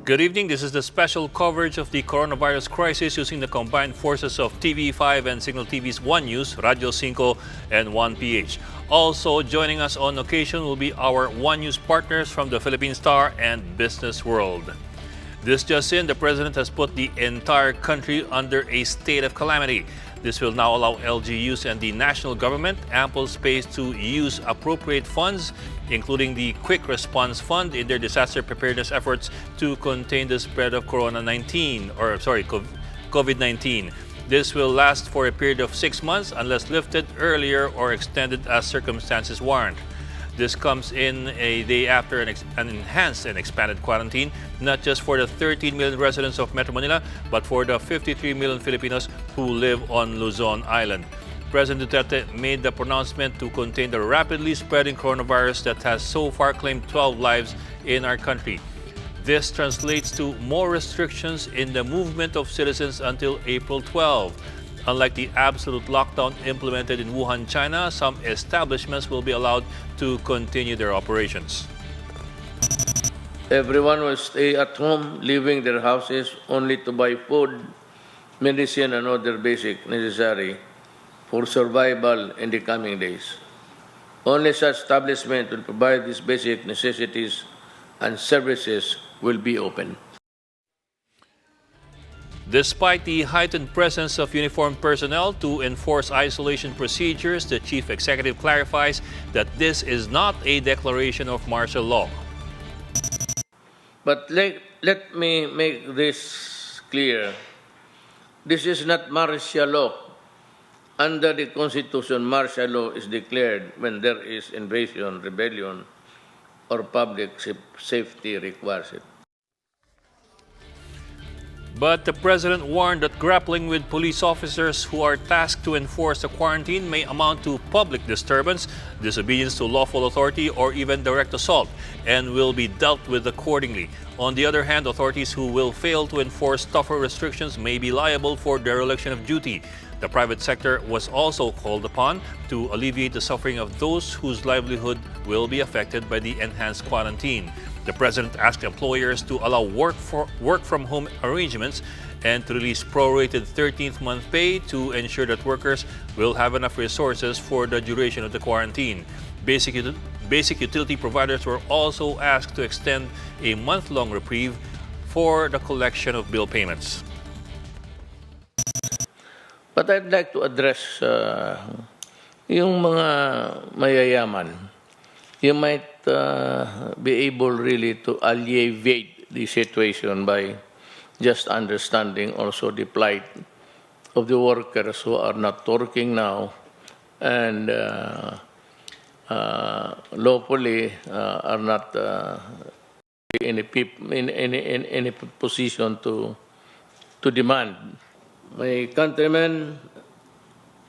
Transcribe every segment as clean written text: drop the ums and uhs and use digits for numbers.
Good evening. This is the special coverage of the coronavirus crisis using the combined forces of TV5 and Signal TV's One News, Radio 5, and 1PH. Also joining us on occasion will be our One News partners from the Philippine Star and Business World. This just in, the President has put the entire country under a state of calamity. This will now allow LGUs and the national government ample space to use appropriate funds, including the Quick Response Fund, in their disaster preparedness efforts to contain the spread of COVID-19. This will last for a period of 6 months unless lifted earlier or extended as circumstances warrant. This comes in a day after an enhanced and expanded quarantine, not just for the 13 million residents of Metro Manila, but for the 53 million Filipinos who live on Luzon Island. President Duterte made the pronouncement to contain the rapidly spreading coronavirus that has so far claimed 12 lives in our country. This translates to more restrictions in the movement of citizens until April 12. Unlike the absolute lockdown implemented in Wuhan, China, some establishments will be allowed to continue their operations. Everyone will stay at home, leaving their houses only to buy food, medicine, and other basic necessary for survival in the coming days. Only such establishment will provide these basic necessities and services will be open. Despite the heightened presence of uniformed personnel to enforce isolation procedures, the chief executive clarifies that this is not a declaration of martial law. But let me make this clear. This is not martial law. Under the Constitution, martial law is declared when there is invasion, rebellion, or public safety requires it. But the President warned that grappling with police officers who are tasked to enforce the quarantine may amount to public disturbance, disobedience to lawful authority, or even direct assault, and will be dealt with accordingly. On the other hand, authorities who will fail to enforce tougher restrictions may be liable for dereliction of duty. The private sector was also called upon to alleviate the suffering of those whose livelihood will be affected by the enhanced quarantine. The President asked employers to allow work-from-home arrangements and to release prorated 13th month pay to ensure that workers will have enough resources for the duration of the quarantine. Basic utility providers were also asked to extend a month-long reprieve for the collection of bill payments. But I'd like to address yung mga mayayaman. You might be able really to alleviate the situation by just understanding also the plight of the workers who are not working now and lawfully are not in a position to demand. My countrymen,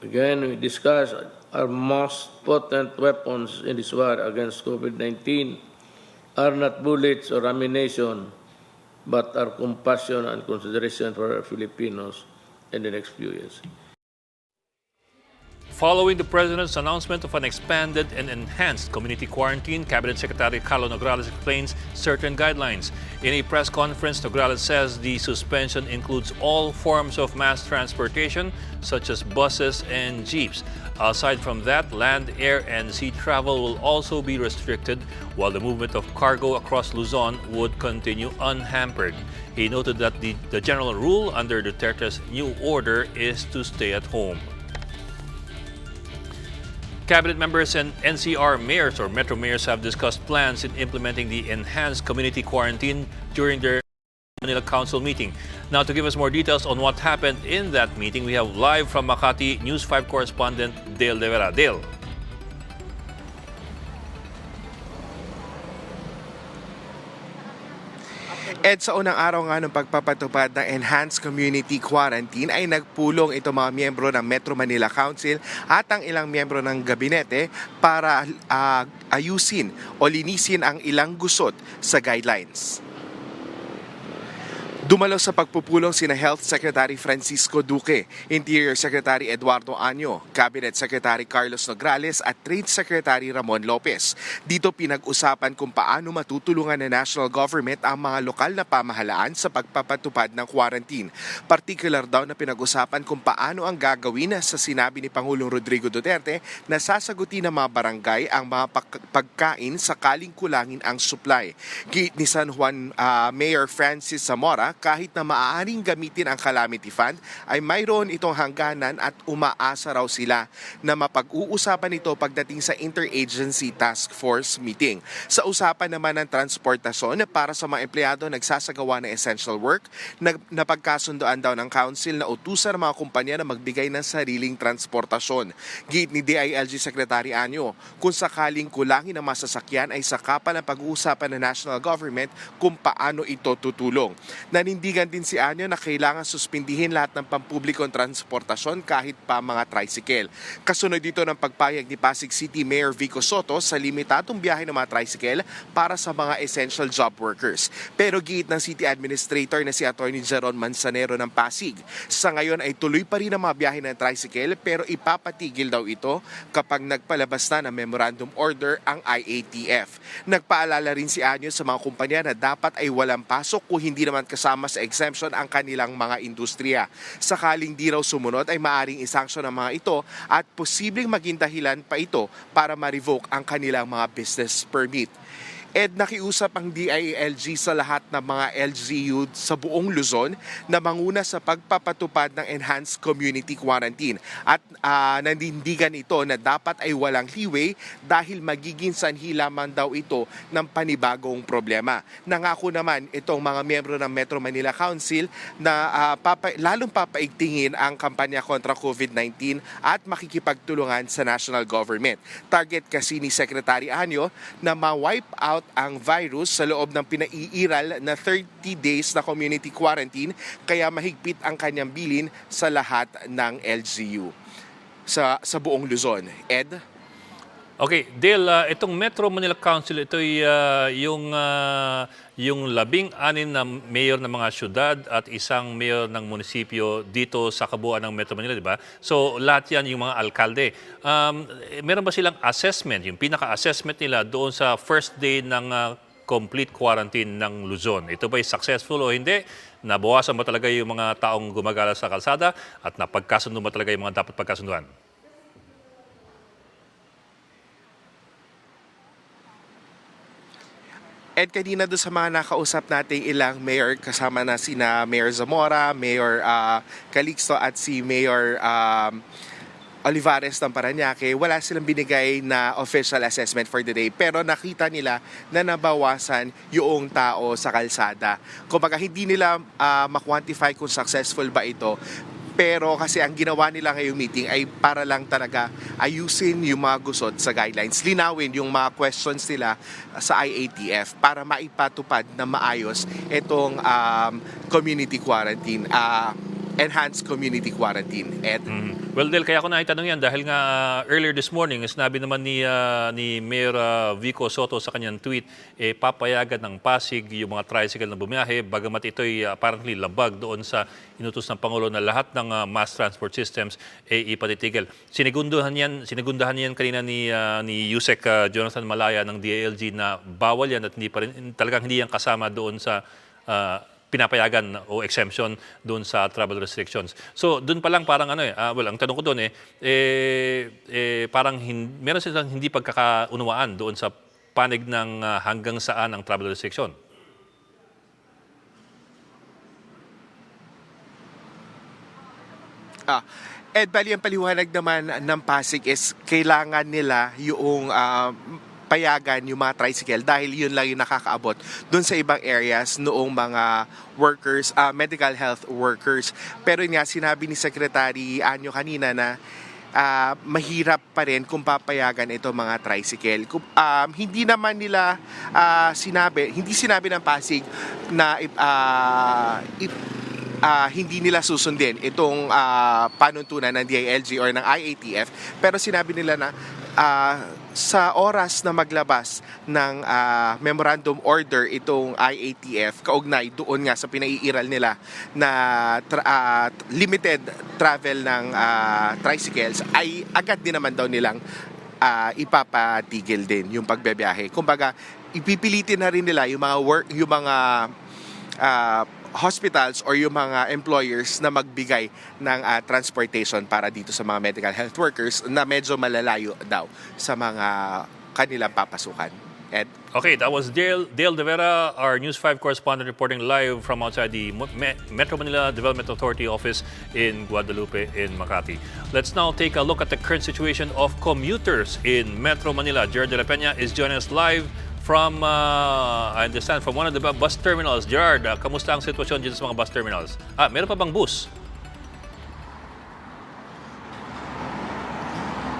again, we discuss our most potent weapons in this war against COVID-19 are not bullets or ammunition, but our compassion and consideration for our Filipinos in the next few years. Following the President's announcement of an expanded and enhanced community quarantine, Cabinet Secretary Carlo Nograles explains certain guidelines. In a press conference, Nograles says the suspension includes all forms of mass transportation, such as buses and jeeps. Aside from that, land, air, and sea travel will also be restricted, while the movement of cargo across Luzon would continue unhampered. He noted that the general rule under Duterte's new order is to stay at home. Cabinet members and NCR Mayors or Metro Mayors have discussed plans in implementing the enhanced community quarantine during their Manila Council meeting. Now, to give us more details on what happened in that meeting, we have live from Makati News 5 correspondent Dale De Vera. Dale. Ed, sa unang araw nga ng pagpapatupad ng Enhanced Community Quarantine ay nagpulong ito mga miyembro ng Metro Manila Council at ang ilang miyembro ng gabinete para ayusin o linisin ang ilang gusot sa guidelines. Dumalo sa pagpupulong sina Health Secretary Francisco Duque, Interior Secretary Eduardo Año, Cabinet Secretary Carlos Nograles at Trade Secretary Ramon Lopez. Dito pinag-usapan kung paano matutulungan ng national government ang mga lokal na pamahalaan sa pagpapatupad ng quarantine. Particular daw na pinag-usapan kung paano ang gagawin sa sinabi ni Pangulong Rodrigo Duterte na sasagutin ng mga barangay ang mga pagkain sakaling kulangin ang supply. Giit ni San Juan Mayor Francis Zamora, kahit na maaaring gamitin ang Calamity Fund, ay mayroon itong hangganan at umaasa raw sila na mapag-uusapan ito pagdating sa Interagency Task Force meeting. Sa usapan naman ng transportasyon para sa mga empleyado nagsasagawa ng essential work, napagkasundoan daw ng council na utusan ng mga kumpanya na magbigay ng sariling transportasyon. Giit ni DILG Secretary Año, kung sakaling kulangin ang masasakyan ay saka pa ng pag-uusapan ng national government kung paano ito tutulong. Nanindigan din si Año na kailangan suspindihin lahat ng pampublikong transportasyon kahit pa mga tricycle. Kasunod dito ng pagpayag ni Pasig City Mayor Vico Soto sa limitadong biyahe ng mga tricycle para sa mga essential job workers. Pero giit ng City Administrator na si Atty. Jeron Manzanero ng Pasig, sa ngayon ay tuloy pa rin ang mga biyahe ng tricycle pero ipapatigil daw ito kapag nagpalabas na ng memorandum order ang IATF. Nagpaalala rin si Año sa mga kumpanya na dapat ay walang pasok kung hindi naman kasama sa exemption ang kanilang mga industriya. Sakaling di raw sumunod ay maaring isanksyon ang mga ito at posibleng maging dahilan pa ito para ma-revoke ang kanilang mga business permit. Nakiusap ang DILG sa lahat ng mga LGU sa buong Luzon na manguna sa pagpapatupad ng enhanced community quarantine at nanindigan ito na dapat ay walang leeway dahil magiging sanhi lamang daw ito ng panibagong problema. Nangako naman itong mga miyembro ng Metro Manila Council na lalong papaigtingin ang kampanya kontra COVID-19 at makikipagtulungan sa national government. Target kasi ni Secretary Año na ma-wipe out ang virus sa loob ng pinaiiral na 30 days na community quarantine, kaya mahigpit ang kanyang bilin sa lahat ng LGU sa buong Luzon. Ed? Okay, Dale, itong Metro Manila Council, ito yung 16 na mayor ng mga syudad at isang mayor ng munisipyo dito sa kabuuan ng Metro Manila, di ba? So, lahat yan yung mga alkalde. Meron ba silang assessment, yung pinaka-assessment nila doon sa first day ng complete quarantine ng Luzon? Ito ba'y successful o hindi? Nabawasan ba talaga yung mga taong gumagala sa kalsada at napagkasundo ba talaga yung mga dapat pagkasunduan? Kanina doon sa mga nakausap nating ilang mayor, kasama na sina Mayor Zamora, Mayor Calixto at si Mayor Olivares ng Parañaque, wala silang binigay na official assessment for the day. Pero nakita nila na nabawasan yung tao sa kalsada. Kumbaga hindi nila ma-quantify kung successful ba ito. Pero kasi ang ginawa nila ngayong meeting ay para lang talaga ayusin yung mga gusot sa guidelines. Linawin yung mga questions nila sa IATF para maipatupad na maayos itong community quarantine, enhanced community quarantine. Ed? Well, Del, kaya ako naitanong yan dahil nga earlier this morning, sinabi naman ni Mayor Vico Soto sa kanyang tweet, papayagan ng Pasig yung mga tricycle na bumiyahe, bagamat ito'y apparently labag doon sa inutos ng Pangulo na lahat ng mass transport systems ipatitigil. Sinigundahan yan kanina ni Yusek Jonathan Malaya ng DILG na bawal yan at talagang hindi yan kasama doon sa pinapayagan o exemption doon sa travel restrictions. So doon pa lang parang ang tanong ko doon parang meron silang hindi pagkakaunawaan doon sa panig ng hanggang saan ang travel restriction. Bali ang paliwanag naman ng Pasig is kailangan nila yung payagan yung mga tricycle dahil yun lang yung nakakaabot doon sa ibang areas noong mga workers, medical health workers. Pero yun nga, sinabi ni Secretary Año kanina na mahirap pa rin kung papayagan ito mga tricycle. Hindi naman nila hindi sinabi ng Pasig na hindi nila susundin itong panuntunan ng DILG or ng IATF, pero sinabi nila na sa oras na maglabas ng memorandum order itong IATF kaugnay doon nga sa pinaiiral nila na limited travel ng tricycles, ay agad din naman daw nilang ipapatigil din yung pagbebiyahe. Kumbaga, ipipilitin na rin nila yung mga hospitals or yung mga employers na magbigay ng transportation para dito sa mga medical health workers na medyo malalayo daw sa mga kanilang papasukan. Ed? Okay, that was Dale De Vera, our News 5 correspondent reporting live from outside the Metro Manila Development Authority office in Guadalupe in Makati. Let's now take a look at the current situation of commuters in Metro Manila. Gerard de la Peña is joining us live from, I understand, from one of the bus terminals. Gerard, kamusta ang sitwasyon dito sa mga bus terminals? Meron pa bang bus?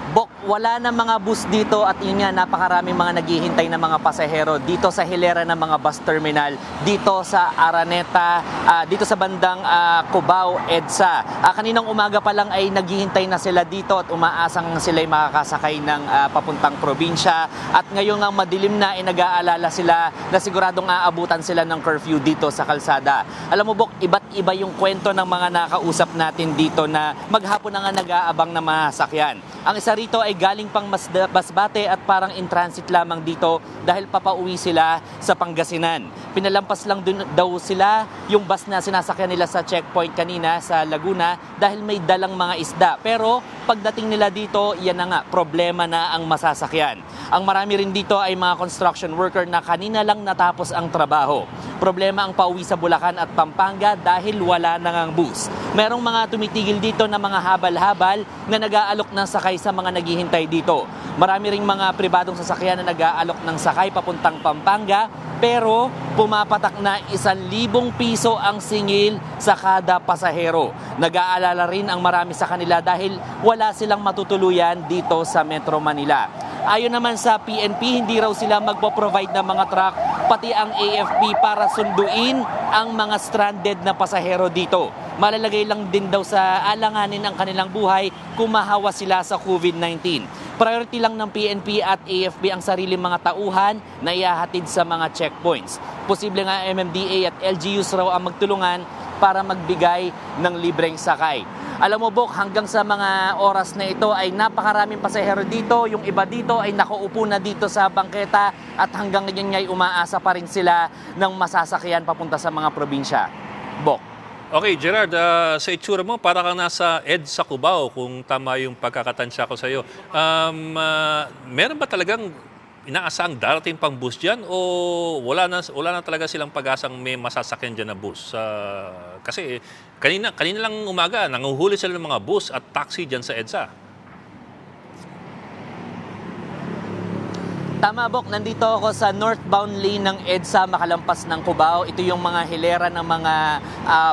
Bok, wala na mga bus dito at yun nga, napakaraming mga naghihintay na mga pasahero dito sa hilera ng mga bus terminal, dito sa Araneta, dito sa bandang Cubao, EDSA. Kaninang umaga pa lang ay naghihintay na sila dito at umaasang sila ay makakasakay ng papuntang probinsya. At ngayon nga madilim na ay nag-aalala sila na siguradong aabutan sila ng curfew dito sa kalsada. Alam mo, Bok, iba't iba yung kwento ng mga nakausap natin dito na maghapon na nga nag-aabang na masakyan. Ang isa rito ay galing pang Masbate at parang in transit lamang dito dahil papauwi sila sa Pangasinan. Pinalampas lang daw sila yung bus na sinasakyan nila sa checkpoint kanina sa Laguna dahil may dalang mga isda. Pero pagdating nila dito, yan na nga, problema na ang masasakyan. Ang marami rin dito ay mga construction worker na kanina lang natapos ang trabaho. Problema ang pauwi sa Bulacan at Pampanga dahil wala na ngang bus. Merong mga tumitigil dito na mga habal-habal na nag-aalok ng sakay sa mga naghihintay dito. Marami ring mga pribadong sasakyan na nag-aalok ng sakay papuntang Pampanga, pero pumapatak na 1,000 piso ang singil sa kada pasahero. Nag-aalala rin ang marami sa kanila dahil wala silang matutuluyan dito sa Metro Manila. Ayon naman sa PNP, hindi raw sila magpo-provide ng mga truck, pati ang AFP para sunduin ang mga stranded na pasahero dito. Malalagay lang din daw sa alanganin ang kanilang buhay kung mahawa sila sa COVID-19. Priority lang ng PNP at AFP ang sariling mga tauhan na ihahatid sa mga checkpoints. Posible nga MMDA at LGUs raw ang magtulungan para magbigay ng libreng sakay. Alam mo, Bok, hanggang sa mga oras na ito ay napakaraming pasahero dito. Yung iba dito ay nakaupo na dito sa bangketa at hanggang ngayon ay umaasa pa rin sila ng masasakyan papunta sa mga probinsya. Bok. Okay, Gerard, sa itsura mo, para kang nasa EDSA Cubao, kung tama yung pagkakatansya ko sa iyo. Meron ba talagang inaasang darating pang bus dyan o wala na talaga silang pag-asang may masasakyan dyan na bus? Kasi kanina lang umaga, nanguhuli sila ng mga bus at taxi dyan sa EDSA. Tama, Bok, nandito ako sa northbound lane ng EDSA makalampas ng Cubao. Ito yung mga hilera ng mga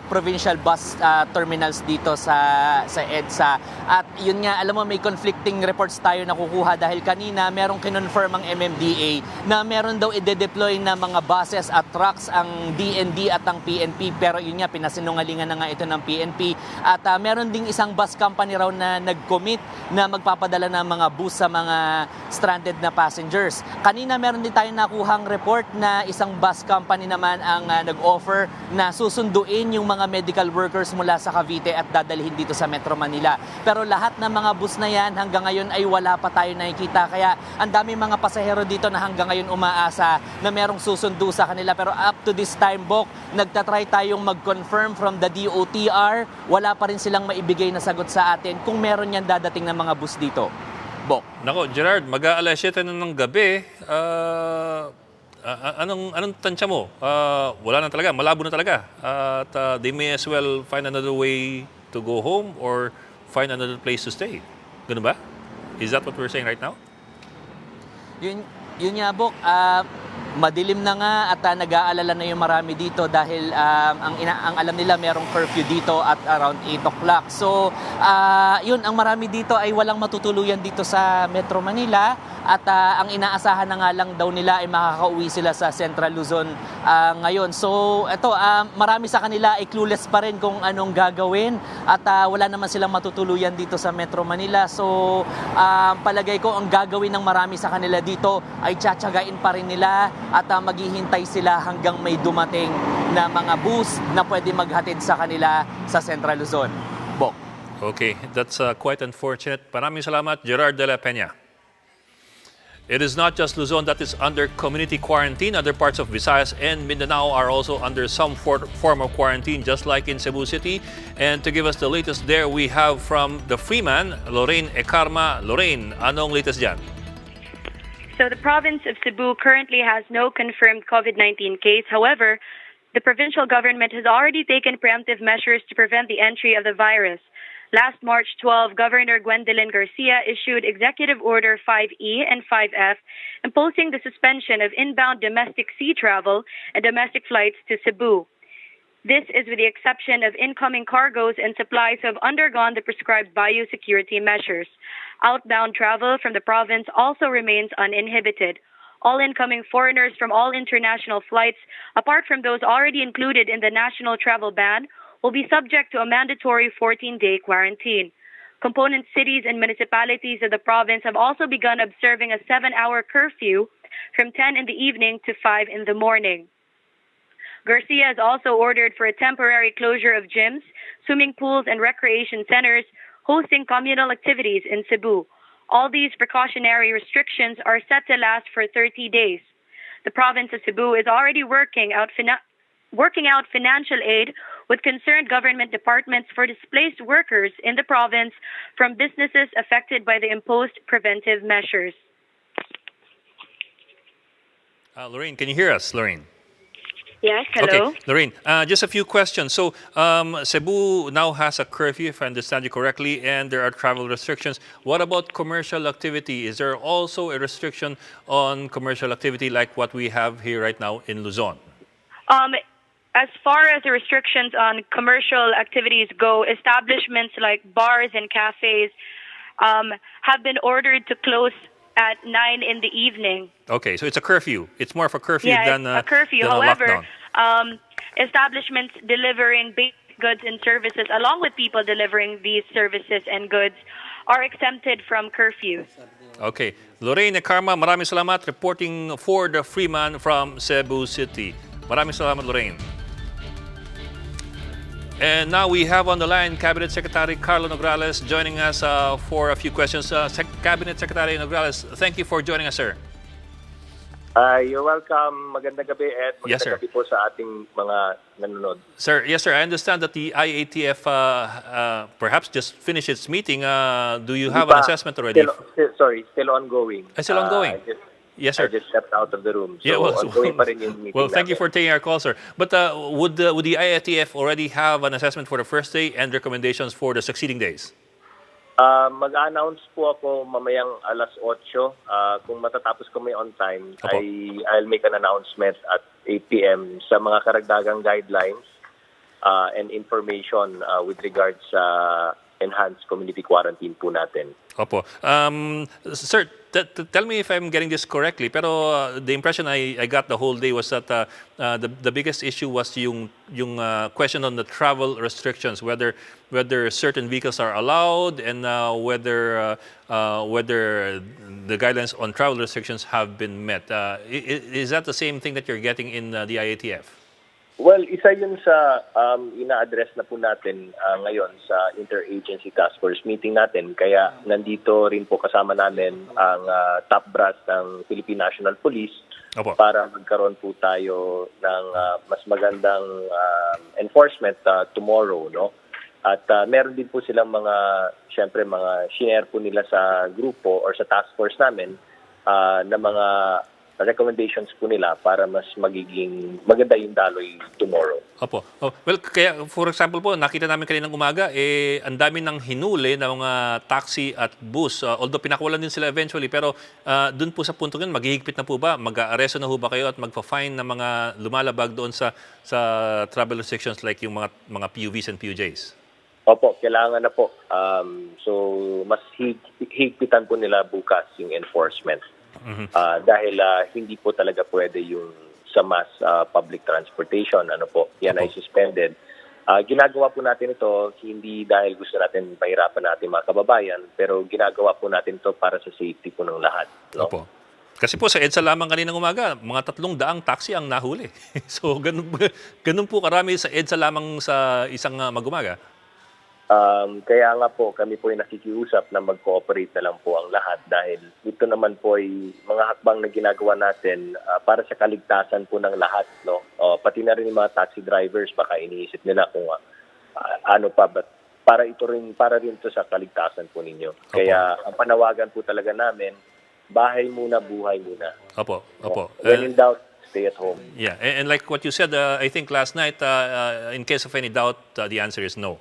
provincial bus terminals dito sa EDSA. At yun nga, alam mo, may conflicting reports tayo nakukuha dahil kanina merong kinonfirm ang MMDA na meron daw ide-deploy na mga buses at trucks ang DND at ang PNP. Pero yun nga, pinasinungalingan na nga ito ng PNP. At meron ding isang bus company raw na nag-commit na magpapadala ng mga bus sa mga stranded na passengers. Kanina meron din tayong nakuhang report na isang bus company naman ang nag-offer na susunduin yung mga medical workers mula sa Cavite at dadalhin dito sa Metro Manila. Pero lahat ng mga bus na yan hanggang ngayon ay wala pa tayo nakikita. Kaya ang dami mga pasahero dito na hanggang ngayon umaasa na merong susundo sa kanila. Pero up to this time, Bok, nagtatry tayong mag-confirm from the DOTR. Wala pa rin silang maibigay na sagot sa atin kung meron yan dadating na mga bus dito. Bok. Nako, Gerard, mag-aalas 7 na ng gabi. Anong tansya mo? Wala na talaga, malabo na talaga. At they may as well find another way to go home or find another place to stay. Ganun ba? Is that what we're saying right now? Yun nga, Bok. Madilim na nga at nag-aalala na yung marami dito dahil ang alam nila merong curfew dito at around 8 o'clock. So, yun, ang marami dito ay walang matutuluyan dito sa Metro Manila at ang inaasahan na nga lang daw nila ay makakauwi sila sa Central Luzon ngayon. So, ito, marami sa kanila ay clueless pa rin kung anong gagawin at wala naman silang matutuluyan dito sa Metro Manila. So, palagay ko ang gagawin ng marami sa kanila dito ay tsatsagain pa rin nila at maghihintay sila hanggang may dumating na mga bus na pwede maghatid sa kanila sa Central Luzon. Bok. Okay, that's quite unfortunate. Maraming salamat, Gerard de la Peña. It is not just Luzon that is under community quarantine. Other parts of Visayas and Mindanao are also under some form of quarantine, just like in Cebu City. And to give us the latest there, we have from the Freeman, Lorraine Ekarma. Lorraine, anong latest dyan? So the province of Cebu currently has no confirmed COVID-19 case. However, the provincial government has already taken preemptive measures to prevent the entry of the virus. Last March 12, Governor Gwendolyn Garcia issued Executive Order 5E and 5F, imposing the suspension of inbound domestic sea travel and domestic flights to Cebu. This is with the exception of incoming cargoes and supplies who have undergone the prescribed biosecurity measures. Outbound travel from the province also remains uninhibited. All incoming foreigners from all international flights, apart from those already included in the national travel ban, will be subject to a mandatory 14-day quarantine. Component cities and municipalities of the province have also begun observing a 7-hour curfew from 10 in the evening to 5 in the morning. Garcia has also ordered for a temporary closure of gyms, swimming pools, and recreation centers hosting communal activities in Cebu. All these precautionary restrictions are set to last for 30 days. The province of Cebu is already working out financial aid with concerned government departments for displaced workers in the province from businesses affected by the imposed preventive measures. Lorraine, can you hear us, Lorraine? Yes, hello. Okay, Lorraine, just a few questions. So, Cebu now has a curfew, if I understand you correctly, and there are travel restrictions. What about commercial activity? Is there also a restriction on commercial activity like what we have here right now in Luzon? As far as the restrictions on commercial activities go, establishments like bars and cafes have been ordered to close at 9 in the evening. Okay, so it's a curfew. It's more of a curfew than a curfew. than However, a lockdown. Establishments delivering basic goods and services, along with people delivering these services and goods, are exempted from curfew. Okay. Lorraine Karma, maraming salamat. Reporting for the Freeman from Cebu City. Maraming salamat, Lorraine. And now we have on the line Cabinet Secretary Carlo Nograles joining us for a few questions. Cabinet Secretary Nograles, thank you for joining us, sir. You're welcome. Magandang gabi, Ed. Magandang Yes, sir. gabi po sa ating mga nanonood. Sir, yes, sir. I understand that the IATF perhaps just finished its meeting. Do you have an assessment already? Still ongoing. Still ongoing? Yes, sir. I just stepped out of the room. So Yeah, well, ongoing pa rin yung meeting well, thank you namin. for taking our call, sir. But would the IATF already have an assessment for the first day and recommendations for the succeeding days? Mag-announce po ako mamayang alas 8. Kung matatapos kami on time, Opo. I'll make an announcement at 8 p.m. sa mga karagdagang guidelines and information with regards sa enhanced community quarantine po natin. Opo. Sir, tell me if I'm getting this correctly, pero the impression I got the whole day was that the biggest issue was yung question on the travel restrictions, whether certain vehicles are allowed and whether the guidelines on travel restrictions have been met. Is that the same thing that you're getting in the IATF? Well, isa yun sa ina-address na po natin ngayon sa interagency task force meeting natin. Kaya nandito rin po kasama namin ang top brass ng Philippine National Police. Opo. Para magkaroon po tayo ng mas magandang enforcement tomorrow, no? At meron din po silang syempre mga share po nila sa grupo or sa task force namin na mga recommendations po nila para mas magiging maganda yung daloy tomorrow. Opo. Oh, well, kaya for example po, nakita namin kaninang umaga, ang dami ng hinuli ng mga taxi at bus. Although pinakawalan din sila eventually, pero doon po sa punto yun, maghihigpit na po ba? Mag-aaresto na po ba kayo at magpa-fine ng mga lumalabag doon sa travel restrictions like yung mga PUVs and PUJs? Opo, kailangan na po. So, mas higpitan po nila bukas yung enforcement. Dahil hindi po talaga pwede yung sa mass public transportation, yan ay suspended. Ginagawa po natin ito hindi dahil gusto natin pahirapan natin mga kababayan, pero ginagawa po natin ito para sa safety po ng lahat. No? Opo. Kasi po sa EDSA lamang kaninang umaga, mga 300 taxi ang nahuli. So ganun po karami sa EDSA lamang sa isang mag-umaga. Kaya nga po kami po ay nakikiusap na mag-cooperate na lang po ang lahat dahil ito naman po ay mga hakbang na ginagawa natin para sa kaligtasan po ng lahat, no? Pati na rin yung mga taxi drivers, baka iniisip nila kung para rin to sa kaligtasan po ninyo. Kaya ang panawagan po talaga namin, bahay muna, buhay muna. Opo. When in doubt, stay at home. Yeah, and like what you said, I think last night, in case of any doubt, the answer is no.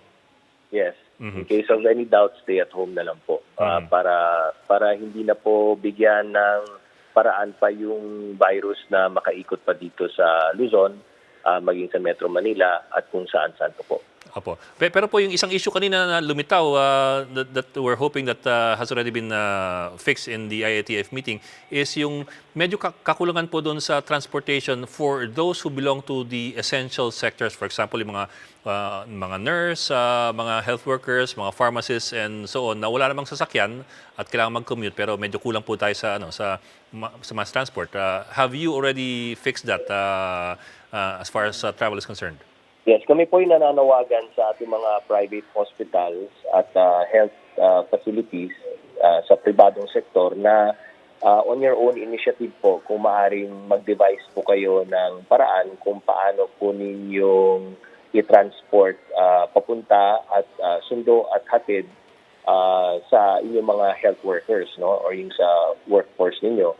Yes. In case of any doubt, stay at home na lang po. Para hindi na po bigyan ng paraan pa yung virus na makaikot pa dito sa Luzon, maging sa Metro Manila at kung saan-saan po. Opo. Pero po yung isang issue kanina na lumitaw that we're hoping that has already been fixed in the IATF meeting is yung medyo kakulangan po doon sa transportation for those who belong to the essential sectors. For example, yung mga nurse, mga health workers, mga pharmacists and so on na wala namang sasakyan at kailangan mag-commute pero medyo kulang po tayo sa mass transport. Have you already fixed that as far as travel is concerned? Yes, kami po ay nananawagan sa ating mga private hospitals at health facilities sa pribadong sektor na on your own initiative po, kung maaaring mag-devise po kayo ng paraan kung paano po ninyong i-transport papunta at sundo at hatid sa inyong mga health workers, no, or yung sa workforce ninyo.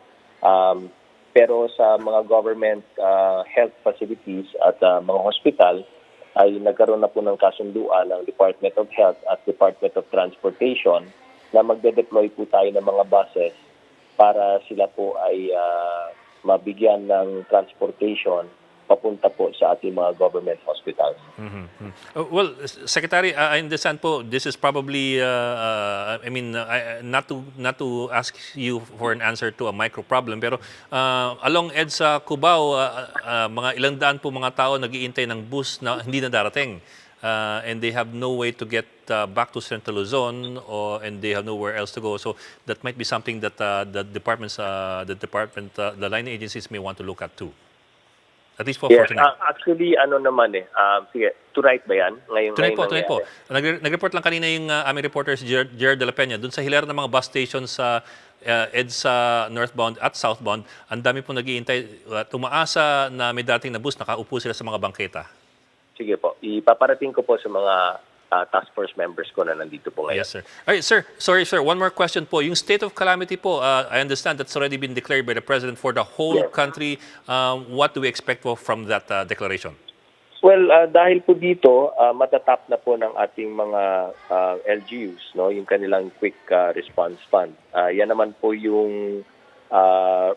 Pero sa mga government health facilities at mga hospital ay nagkaroon na po ng kasunduan ng Department of Health at Department of Transportation na magde-deploy po tayo ng mga buses para sila po ay mabigyan ng transportation papunta po sa ating mga government hospitals. Well, Secretary, I understand po this is probably, not to ask you for an answer to a micro problem, pero along EDSA Cubao, mga ilang daan po mga tao nag-iintay ng bus na hindi na darating. And they have no way to get back to Central Luzon, and they have nowhere else to go. So that might be something that the line agencies may want to look at too. At least for tonight. Actually, sige, tonight ba yan? Tonight po. Nag-report lang kanina yung aming reporter si Jared de la Peña. Doon sa hilera ng mga bus stations sa EDSA northbound at southbound, ang dami po nag-iintay at umaasa na may dating na bus, nakaupo sila sa mga bangketa. Sige po, ipaparating ko po sa mga task force members ko na nandito po ngayon. Yes, sir. All right, sir. Sorry, sir. One more question po. Yung state of calamity po, I understand that's already been declared by the President for the whole country. What do we expect po from that declaration? Well, dahil po dito, matatap na po ng ating mga LGUs, no, yung kanilang quick response fund. Yan naman po yung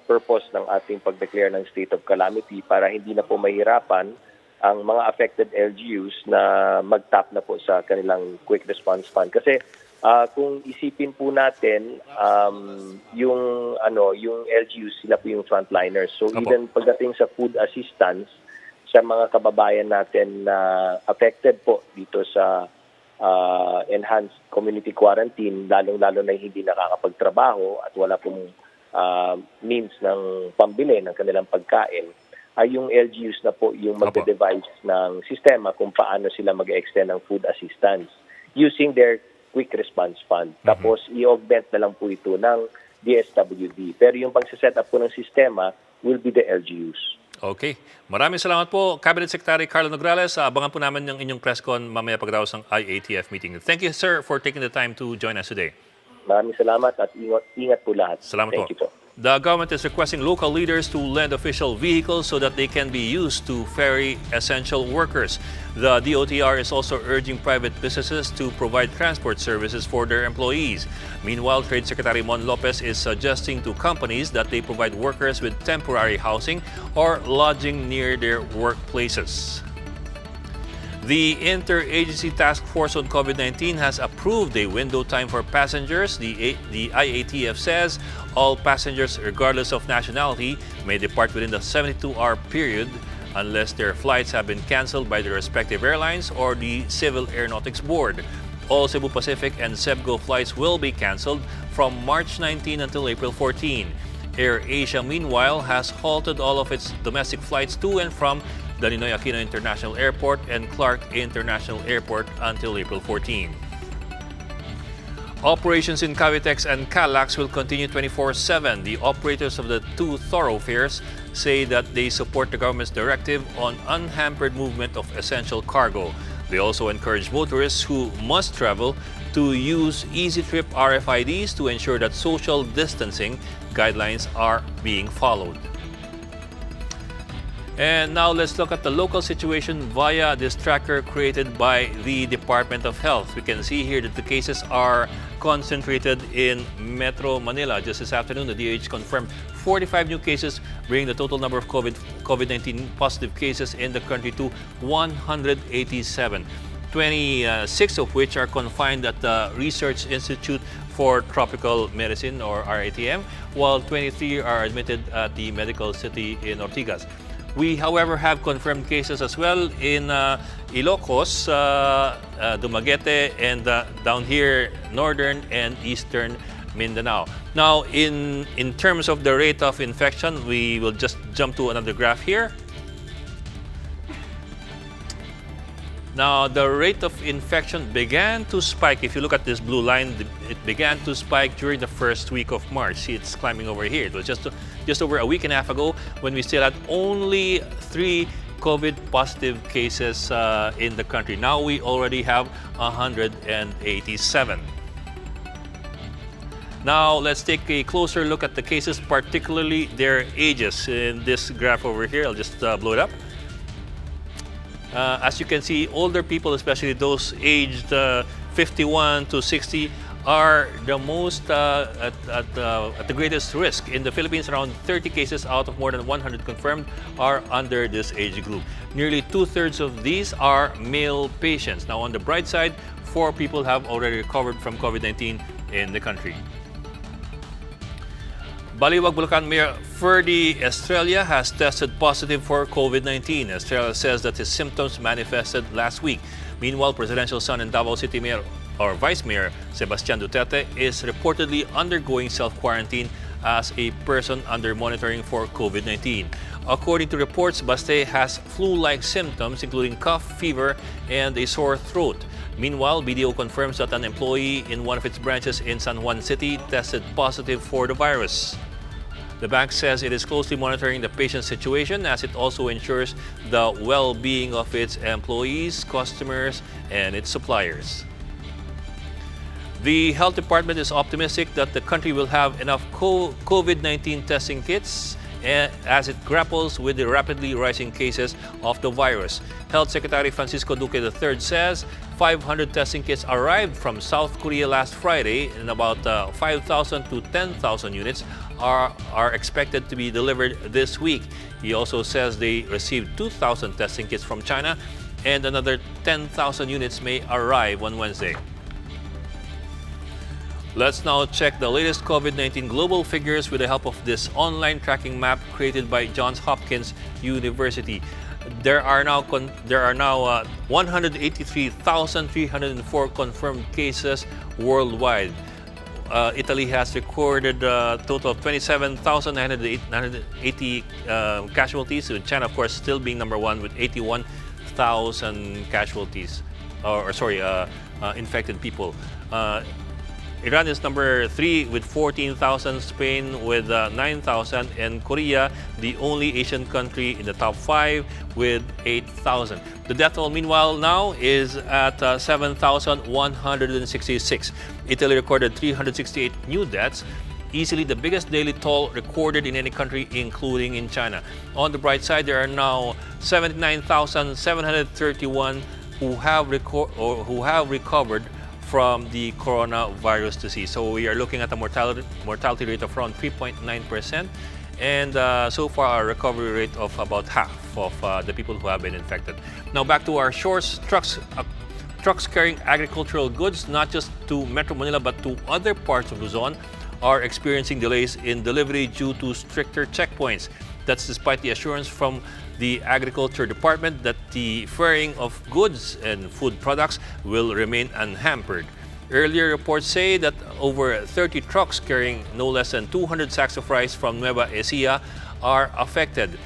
purpose ng ating pag-declare ng state of calamity para hindi na po mahirapan ang mga affected LGUs na mag-tap na po sa kanilang quick response fund. Kasi kung isipin po natin, yung LGUs, sila po yung frontliners. So even pagdating sa food assistance sa mga kababayan natin na affected po dito sa enhanced community quarantine, lalong-lalo na hindi nakakapagtrabaho at wala pong means ng pambili ng kanilang pagkain, ay yung LGUs na po yung magde-devise ng sistema kung paano sila mag-extend ng food assistance using their quick response fund. Tapos i-augment na lang po ito ng DSWD. Pero yung pag-set up po ng sistema will be the LGUs. Okay. Maraming salamat po, Cabinet Secretary Carlo Nograles. Abangan po namin yung inyong press con mamaya pagdaos ng IATF meeting. Thank you, sir, for taking the time to join us today. Maraming salamat at ingat po lahat. Salamat Thank po. you po. The government is requesting local leaders to lend official vehicles so that they can be used to ferry essential workers. The DOTR is also urging private businesses to provide transport services for their employees. Meanwhile, Trade Secretary Mon Lopez is suggesting to companies that they provide workers with temporary housing or lodging near their workplaces. The Interagency Task Force on COVID-19 has approved a window time for passengers. The IATF says all passengers, regardless of nationality, may depart within the 72-hour period unless their flights have been canceled by their respective airlines or the Civil Aeronautics Board. All Cebu Pacific and Cebgo flights will be canceled from March 19 until April 14. Air Asia, meanwhile, has halted all of its domestic flights to and from the Ninoy Aquino International Airport and Clark International Airport until April 14. Operations in Cavitex and Calax will continue 24/7. The operators of the two thoroughfares say that they support the government's directive on unhampered movement of essential cargo. They also encourage motorists who must travel to use Easy Trip RFIDs to ensure that social distancing guidelines are being followed. And now let's look at the local situation via this tracker created by the Department of Health. We can see here that the cases are concentrated in Metro Manila. Just this afternoon, the DOH confirmed 45 new cases, bringing the total number of COVID-19 positive cases in the country to 187. 26 of which are confined at the Research Institute for Tropical Medicine, or RITM, while 23 are admitted at the Medical City in Ortigas. We, however, have confirmed cases as well in Ilocos, Dumaguete, and down here, northern and eastern Mindanao. Now, in terms of the rate of infection, we will just jump to another graph here. Now, the rate of infection began to spike. If you look at this blue line, it began to spike during the first week of March. See, it's climbing over here. It was just over a week and a half ago when we still had only 3 COVID positive cases in the country. Now we already have 187. Now, let's take a closer look at the cases, particularly their ages. In this graph over here, I'll just blow it up. As you can see, older people, especially those aged 51 to 60, are the most at the greatest risk. In the Philippines, around 30 cases out of more than 100 confirmed are under this age group. Nearly 2/3 of these are male patients. Now, on the bright side, 4 people have already recovered from COVID-19 in the country. Baliwag, Bulacan Mayor Ferdy Estrella has tested positive for COVID-19. Estrella says that his symptoms manifested last week. Meanwhile, presidential son and Davao City Mayor or Vice Mayor Sebastian Duterte is reportedly undergoing self-quarantine as a person under monitoring for COVID-19. According to reports, Baste has flu-like symptoms including cough, fever, and a sore throat. Meanwhile, BDO confirms that an employee in one of its branches in San Juan City tested positive for the virus. The bank says it is closely monitoring the patient's situation as it also ensures the well-being of its employees, customers, and its suppliers. The health department is optimistic that the country will have enough COVID-19 testing kits as it grapples with the rapidly rising cases of the virus. Health Secretary Francisco Duque III says 500 testing kits arrived from South Korea last Friday, and about 5,000 to 10,000 units are expected to be delivered this week. He also says they received 2,000 testing kits from China, and another 10,000 units may arrive on Wednesday. Let's now check the latest COVID-19 global figures with the help of this online tracking map created by Johns Hopkins University. There are now 183,304 confirmed cases worldwide. Italy has recorded a total of 27,980 casualties, with China, of course, still being number one with 81,000 casualties, infected people. Iran is number 3 with 14,000, Spain with 9,000, and Korea, the only Asian country in the top 5 with 8,000. The death toll, meanwhile, now is at 7,166. Italy recorded 368 new deaths. easily the biggest daily toll recorded in any country, including in China. On the bright side, there are now 79,731 who have recovered from the coronavirus disease. So we are looking at a mortality rate of around 3.9%, and so far a recovery rate of about half of the people who have been infected. Now back to our shores. Trucks carrying agricultural goods, not just to Metro Manila but to other parts of Luzon, are experiencing delays in delivery due to stricter checkpoints. That's despite the assurance from the Agriculture Department that the ferrying of goods and food products will remain unhampered. Earlier reports say that over 30 trucks carrying no less than 200 sacks of rice from Nueva Ecija are affected.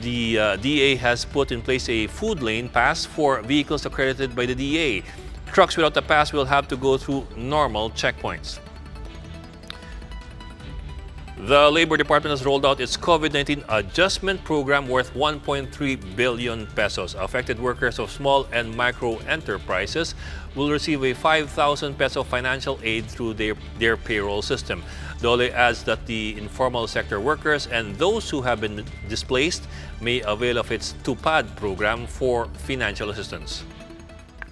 The DA has put in place a food lane pass for vehicles accredited by the DA. Trucks without the pass will have to go through normal checkpoints. The Labor Department has rolled out its COVID-19 adjustment program worth 1.3 billion pesos. Affected workers of small and micro enterprises will receive a 5,000 peso financial aid through their payroll system. Dole adds that the informal sector workers and those who have been displaced may avail of its TUPAD program for financial assistance.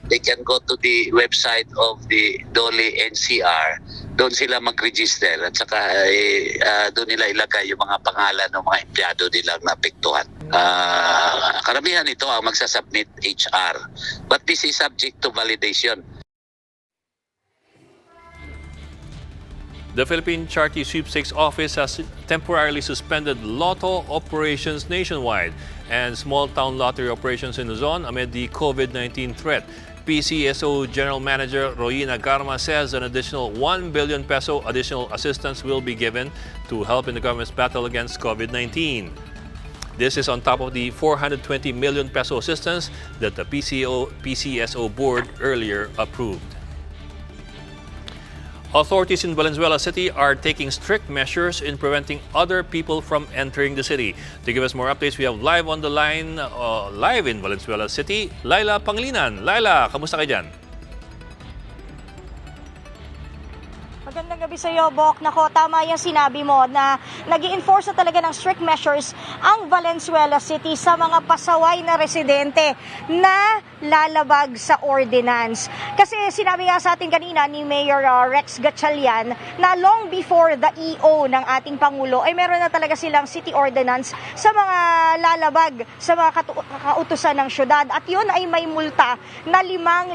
They can go to the website of the Dole NCR. Doon sila mag-register at saka doon nila ilagay yung mga pangalan ng mga empleyado nilang naapektuhan. Karamihan ito ang magsasubmit HR. But this is subject to validation. The Philippine Charity Sweepstakes Office has temporarily suspended lotto operations nationwide and small-town lottery operations in Luzon amid the COVID-19 threat. PCSO General Manager Royina Garma says an additional 1 billion peso additional assistance will be given to help in the government's battle against COVID-19. This is on top of the 420 million peso assistance that the PCSO board earlier approved. Authorities in Valenzuela City are taking strict measures in preventing other people from entering the city. To give us more updates, we have live on the line, live in Valenzuela City, Laila Panglinan. Laila, kamusta ka dyan? Magandang gabi sa iyo, Bok. Nako, tama yung sinabi mo na nag-i-enforce na talaga ng strict measures ang Valenzuela City sa mga pasaway na residente na lalabag sa ordinance. Kasi sinabi nga sa atin kanina ni Mayor Rex Gatchalian na long before the EO ng ating Pangulo ay meron na talaga silang city ordinance sa mga lalabag sa mga kautusan ng syudad. At yun ay may multa na 5,000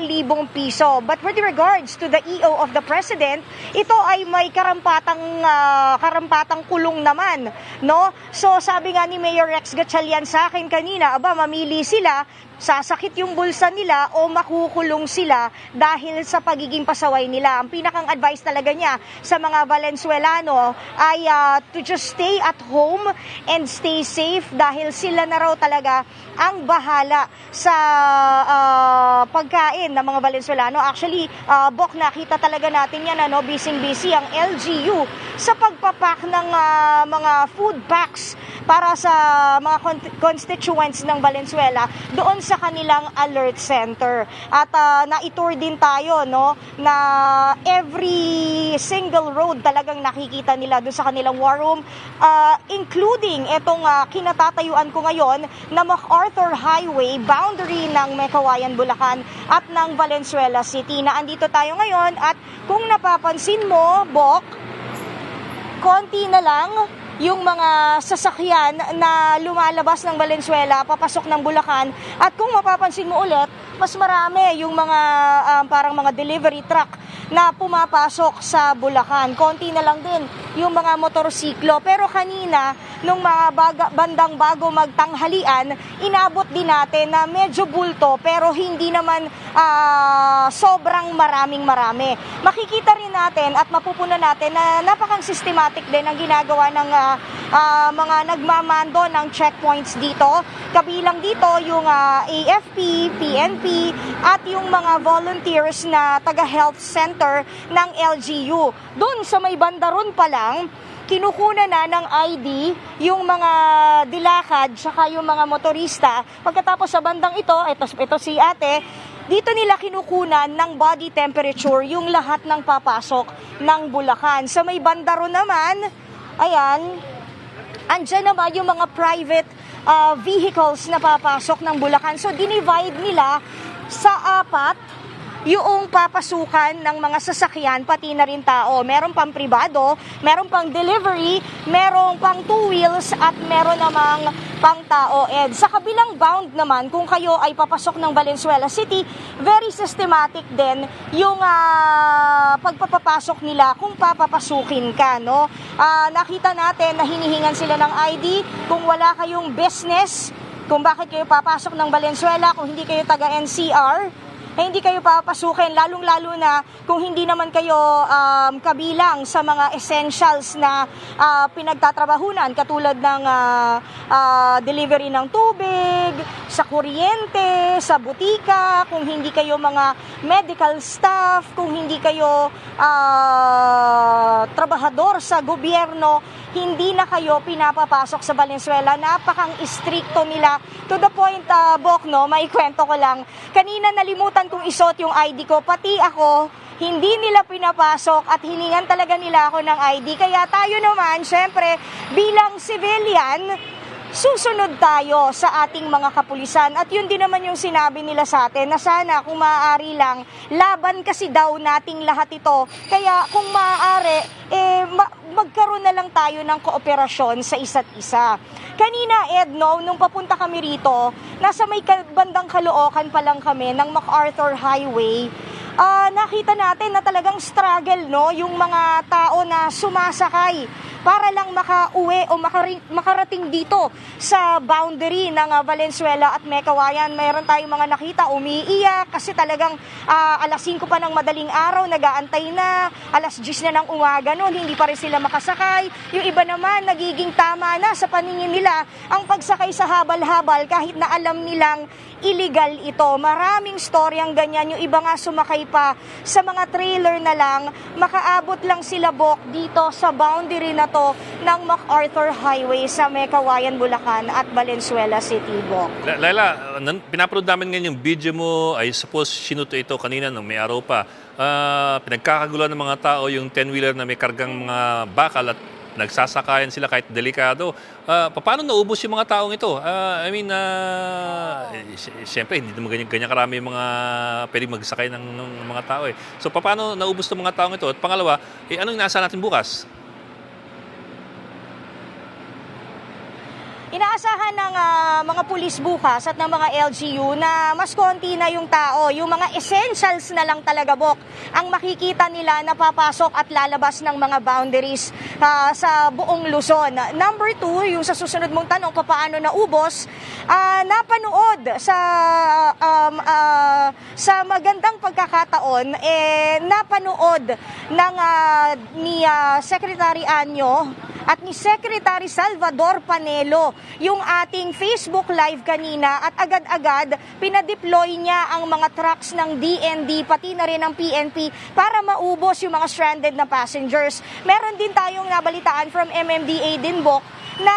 piso. But with regards to the EO of the President, ito ay may karampatang kulong naman, no? So sabi nga ni Mayor Rex Gatchalian sa akin kanina, mamili sila, sasakit yung bulsa nila o makukulong sila dahil sa pagiging pasaway nila. Ang pinakang advice talaga niya sa mga Valenzuelano ay to just stay at home and stay safe dahil sila na raw talaga ang bahala sa pagkain ng mga Valenzuelano. Actually, Bok, nakita talaga natin yan, busy ang LGU sa pagpapak ng mga food packs para sa mga constituents ng Valenzuela doon sa kanilang alert center. At na-tour din tayo, na every single road talagang nakikita nila doon sa kanilang war room, including itong kinatatayuan ko ngayon na MacArthur Highway, boundary ng Mekawayan, Bulacan at ng Valenzuela City. Na andito tayo ngayon at kung napapansin mo, Bok, konti na lang yung mga sasakyan na lumalabas ng Valenzuela, papasok ng Bulacan. At kung mapapansin mo ulit, mas marami yung mga parang mga delivery truck na pumapasok sa Bulacan. Konti na lang din yung mga motorsiklo. Pero kanina, nung mga bandang bago magtanghalian, inabot din natin na medyo bulto pero hindi naman sobrang marami. Makikita rin natin at mapupunan natin na napakang systematic din ang ginagawa ng mga nagmamando ng checkpoints dito. Kabilang dito yung AFP, PNP at yung mga volunteers na taga-health center ng LGU. Doon sa may bandaron pa lang, kinukuha na ng ID yung mga dilakad saka yung mga motorista. Pagkatapos sa bandang ito si ate, dito nila kinukunan ng body temperature yung lahat ng papasok ng Bulacan. Sa may bandaro naman, ayan, andyan naman yung mga private vehicles na papasok ng Bulacan. So, dinivide nila sa 4 yung papasukan ng mga sasakyan, pati na rin tao. Meron pang pribado, meron pang delivery, meron pang 2 wheels, at meron namang pang tao. Ed, sa kabilang bound naman, kung kayo ay papasok ng Valenzuela City, very systematic din yung pagpapapasok nila kung papapasukin ka, no? Nakita natin na hinihingan sila ng ID kung wala kayong business, kung bakit kayo papasok ng Valenzuela, kung hindi kayo taga NCR, hindi kayo papasukin, lalong-lalo na kung hindi naman kayo kabilang sa mga essentials na pinagtatrabahunan, katulad ng delivery ng tubig, sa kuryente, sa butika, kung hindi kayo mga medical staff, kung hindi kayo trabahador sa gobyerno, hindi na kayo pinapapasok sa Valenzuela. Napakang istrikto nila. To the point, Bok, no, may kwento ko lang. Kanina nalimutan kong isuot yung ID ko, pati ako, hindi nila pinapasok at hiningan talaga nila ako ng ID. Kaya tayo naman, syempre, bilang civilian, susunod tayo sa ating mga kapulisan. At yun din naman yung sinabi nila sa atin na sana kung maaari lang, laban kasi daw nating lahat ito. Kaya kung maaari, magkaroon na lang tayo ng kooperasyon sa isa't isa. Kanina, Ed, no, nung papunta kami rito, nasa may bandang Caloocan pa lang kami ng MacArthur Highway, nakita natin na talagang struggle, no, yung mga tao na sumasakay para lang makauwi o makarating dito sa boundary ng Valenzuela at Mekawayan. Mayroon tayong mga nakita umiiyak kasi talagang alas 5 pa ng madaling araw, nag-aantay na, alas 10 na ng umaga noon, hindi pa rin sila makasakay. Yung iba naman, nagiging tama na sa paningin nila ang pagsakay sa habal-habal kahit na alam nilang illegal ito. Maraming storyang ganyan. Yung iba nga sumakay pa sa mga trailer na lang, makaabot lang sila, Bok, dito sa boundary na to ng MacArthur Highway sa Mekawayan, Bulacan at Valenzuela City, Bok. Laila, pinapanood namin ngayon yung video mo. I suppose sinuto ito kanina nung may araw pa. Pinagkakagulan ng mga tao yung 10-wheeler na may kargang mga bakal at nagsasakayan sila kahit delikado. Paano naubos yung mga taong ito? Siyempre, hindi naman ganyan karami yung mga pwedeng magsakay ng mga tao. So, paano naubos ng mga taong ito? At pangalawa, anong inaasahan natin bukas? Inaasahan ng mga pulis bukas at ng mga LGU na mas konti na yung tao. Yung mga essentials na lang talaga, Bok, ang makikita nila na papasok at lalabas ng mga boundaries sa buong Luzon. Number 2, yung sa susunod mong tanong, paano naubos, napanood sa magandang pagkakataon, napanood ni Secretary Anyo at ni Secretary Salvador Panelo yung ating Facebook Live kanina, at agad-agad pinadeploy niya ang mga trucks ng DND pati na rin ng PNP para maubos yung mga stranded na passengers. Meron din tayong nabalitaan from MMDA din, Bok, na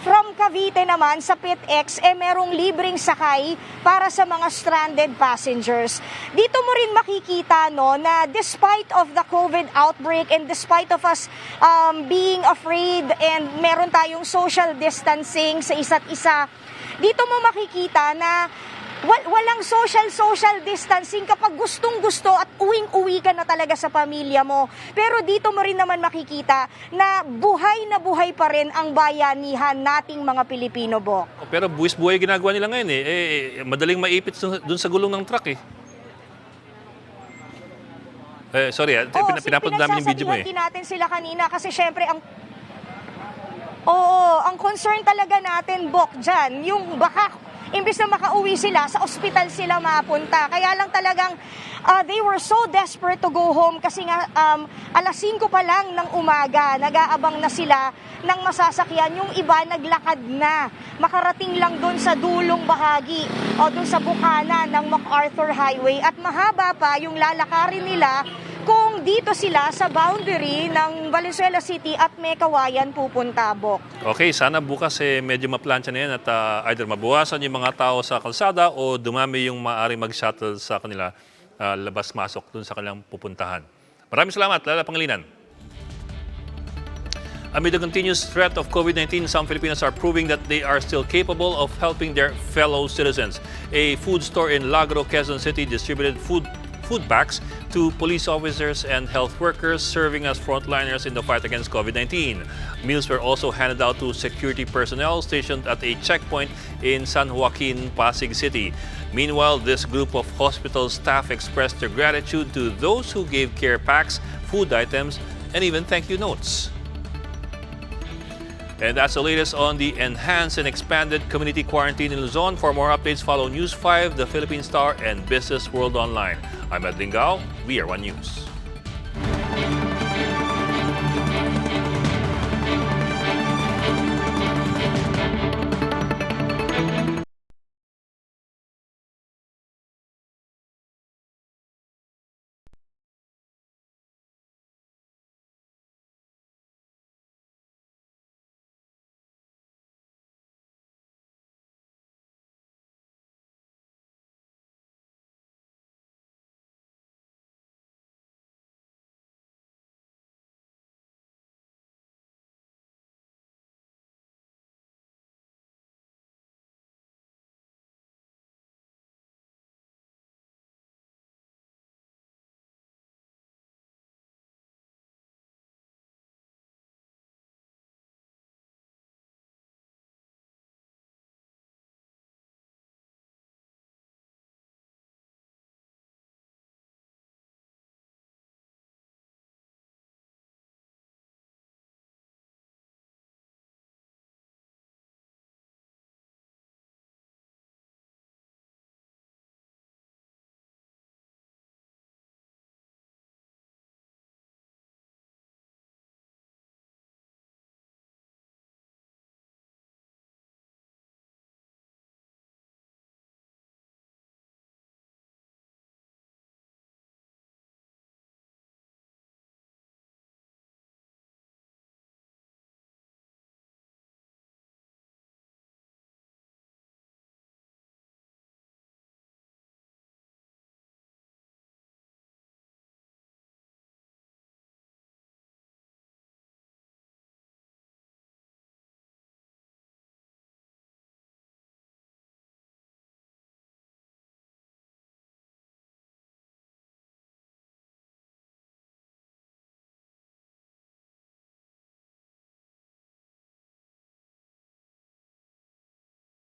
from Cavite naman sa PITX, merong libreng sakay para sa mga stranded passengers. Dito mo rin makikita, no, na despite of the COVID outbreak and despite of us being afraid and meron tayong social distancing sa isa't isa, dito mo makikita na walang social distancing kapag gustong-gusto at uwing-uwi ka na talaga sa pamilya mo. Pero dito mo rin naman makikita na buhay pa rin ang bayanihan nating mga Pilipino, Bok. Pero buwis-buhay ginagawa nila ngayon madaling maipit dun sa gulong ng truck sorry, pinapanood namin yung video mo Pinagsasabihan natin sila kanina kasi syempre ang concern talaga natin, Bok, dyan, yung baka imbis na makauwi sila, sa ospital sila mapunta. Kaya lang talagang they were so desperate to go home kasi nga alas 5 pa lang ng umaga, nag-aabang na sila ng masasakyan. Yung iba naglakad na, makarating lang doon sa dulong bahagi o doon sa bukana ng MacArthur Highway. At mahaba pa yung lalakarin nila kung dito sila sa boundary ng Valenzuela City at Mekawayan pupunta, Bok. Okay, sana bukas medyo maplansya na yan at either mabawasan yung mga tao sa kalsada o dumami yung maaaring mag-shuttle sa kanila labas-masok dun sa kanilang pupuntahan. Maraming salamat, Lala Pangilinan. Amid the continuous threat of COVID-19, some Filipinos are proving that they are still capable of helping their fellow citizens. A food store in Lagro, Quezon City distributed food packs to police officers and health workers serving as frontliners in the fight against COVID-19. Meals were also handed out to security personnel stationed at a checkpoint in San Joaquin, Pasig City. Meanwhile, this group of hospital staff expressed their gratitude to those who gave care packs, food items, and even thank you notes. And that's the latest on the enhanced and expanded community quarantine in Luzon. For more updates, follow News 5, The Philippine Star, and Business World Online. I'm Ed Lingao, VR1 News.